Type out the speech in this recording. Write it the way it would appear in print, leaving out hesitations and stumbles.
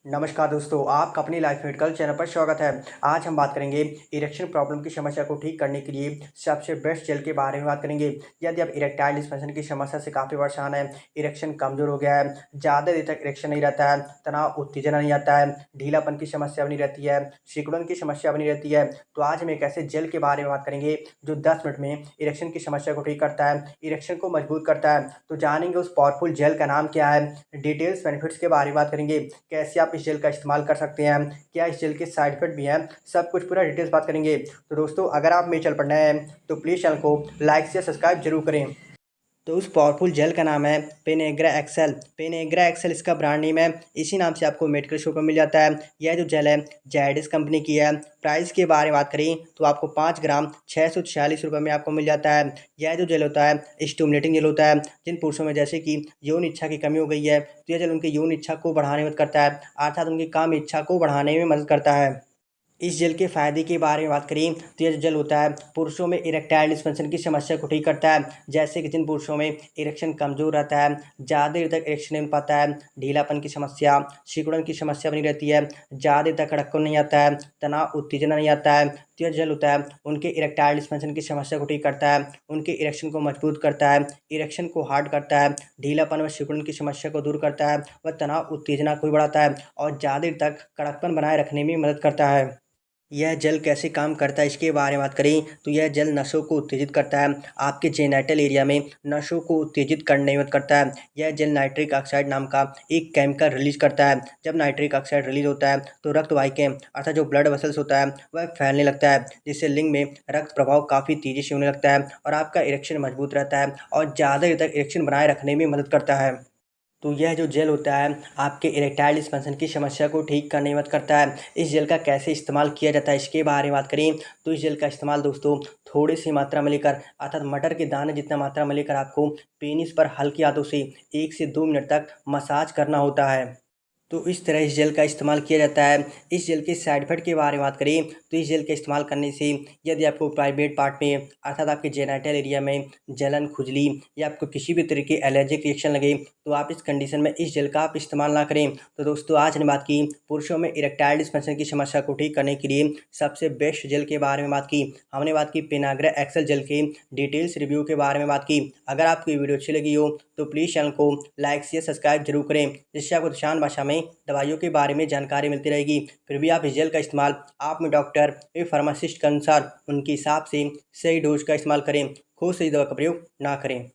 नमस्कार दोस्तों, आपका अपनी लाइफ मेडिकल चैनल पर स्वागत है। आज हम बात करेंगे इरेक्शन प्रॉब्लम की समस्या को ठीक करने के लिए सबसे बेस्ट जेल के बारे में बात करेंगे। यदि आप इरेक्टाइल डिस्फंक्शन की समस्या से काफ़ी परेशान है, इरेक्शन कमज़ोर हो गया है, ज़्यादा देर तक इरेक्शन नहीं रहता है, तनाव उत्तेजना नहीं आता है, ढीलापन की समस्या बनी रहती है, सिकुड़न की समस्या बनी रहती है, तो आज हम एक ऐसे जेल के बारे में बात करेंगे जो 10 मिनट में इरेक्शन की समस्या को ठीक करता है, इरेक्शन को मजबूत करता है। तो जानेंगे उस पावरफुल जेल का नाम क्या है, डिटेल्स बेनिफिट्स के बारे में बात करेंगे, कैसे आप इस जेल का इस्तेमाल कर सकते हैं, क्या इस जेल के साइड इफेक्ट भी हैं, सब कुछ पूरा डिटेल्स बात करेंगे। तो दोस्तों, अगर आप मेरे चैनल पर नए हैं तो प्लीज़ चैनल को लाइक से सब्सक्राइब जरूर करें। तो उस पावरफुल जेल का नाम है पेनेग्रा एक्सेल। पेनेग्रा एक्सेल इसका ब्रांड नेम है, इसी नाम से आपको मेडिकल शॉप पर मिल जाता है। यह जो जेल है जायडिस कंपनी की है। प्राइस के बारे में बात करें तो आपको 5 ग्राम 646 रुपये में आपको मिल जाता है। यह जो जेल होता है स्टिमुलेटिंग जेल होता है। जिन पुरुषों में जैसे कि यौन इच्छा की कमी हो गई है तो यह जेल उनकी यौन इच्छा को बढ़ाने में मदद करता है, अर्थात उनकी काम इच्छा को बढ़ाने में मदद करता है। इस जेल के फ़ायदे के बारे में बात करें तो यह जो जेल होता है पुरुषों में इरेक्टाइल डिस्फंक्शन की समस्या को ठीक करता है। जैसे कि जिन पुरुषों में इरेक्शन कमज़ोर रहता है, ज़्यादा देर तक इरेक्शन नहीं मिल पाता है, ढीलापन की समस्या, सिकुड़न की समस्या बनी रहती है, ज़्यादा देर तक कड़कपन नहीं आता है, तनाव उत्तेजना नहीं आता है, तो यह जेल होता है उनके इरेक्टाइल डिस्फंक्शन की समस्या को ठीक करता है, उनके इरेक्शन को मजबूत करता है, इरेक्शन को हार्ड करता है, ढीलापन व सिकुड़न की समस्या को दूर करता है, व तनाव उत्तेजना को भी बढ़ाता है और ज़्यादा देर तक कड़कपन बनाए रखने में मदद करता है। यह जल कैसे काम करता है इसके बारे में बात करें तो यह जल नसों को उत्तेजित करता है, आपके जेनिटल एरिया में नसों को उत्तेजित करने में मदद करता है। यह जल नाइट्रिक ऑक्साइड नाम का एक केमिकल रिलीज करता है। जब नाइट्रिक ऑक्साइड रिलीज होता है तो रक्त वाहिकाएं अर्थात जो ब्लड वेसल्स होता है वह फैलने लगता है, जिससे लिंग में रक्त प्रभाव काफ़ी तेजी से होने लगता है और आपका इरेक्शन मजबूत रहता है और ज़्यादा देर तक इरेक्शन बनाए रखने में मदद करता है। तो यह जो जेल होता है आपके इरेक्टाइल डिस्फंक्शन की समस्या को ठीक करने में मदद करता है। इस जेल का कैसे इस्तेमाल किया जाता है इसके बारे में बात करें तो इस जेल का इस्तेमाल दोस्तों थोड़ी सी मात्रा में लेकर अर्थात मटर के दाने जितना मात्रा में लेकर आपको पेनिस पर हल्की हाथों से 1 से 2 मिनट तक मसाज करना होता है। तो इस तरह इस जेल का इस्तेमाल किया जाता है। इस जेल के साइड इफेक्ट के बारे में बात करें तो इस जेल का इस्तेमाल करने से यदि आपको प्राइवेट पार्ट में अर्थात आपके जेनिटल एरिया में जलन, खुजली या आपको किसी भी तरह की एलर्जिक रिएक्शन लगे तो आप इस कंडीशन में इस जेल का आप इस्तेमाल ना करें। तो दोस्तों, आज हमने बात की पुरुषों में इरेक्टाइल डिस्फंक्शन की समस्या को ठीक करने के लिए सबसे बेस्ट जेल के बारे में बात की। हमने बात की पेनाग्रा एक्सेल जेल के डिटेल्स रिव्यू के बारे में बात की। अगर आपको ये वीडियो अच्छी लगी हो तो प्लीज़ चैनल को लाइक शेयर सब्सक्राइब जरूर करें, जिससे आपको आसान भाषा में दवाइयों के बारे में जानकारी मिलती रहेगी। फिर भी आप इस जेल का इस्तेमाल आप में डॉक्टर या फार्मासिस्ट के अनुसार उनके हिसाब से सही डोज का इस्तेमाल करें, खुद से इस दवा का प्रयोग ना करें।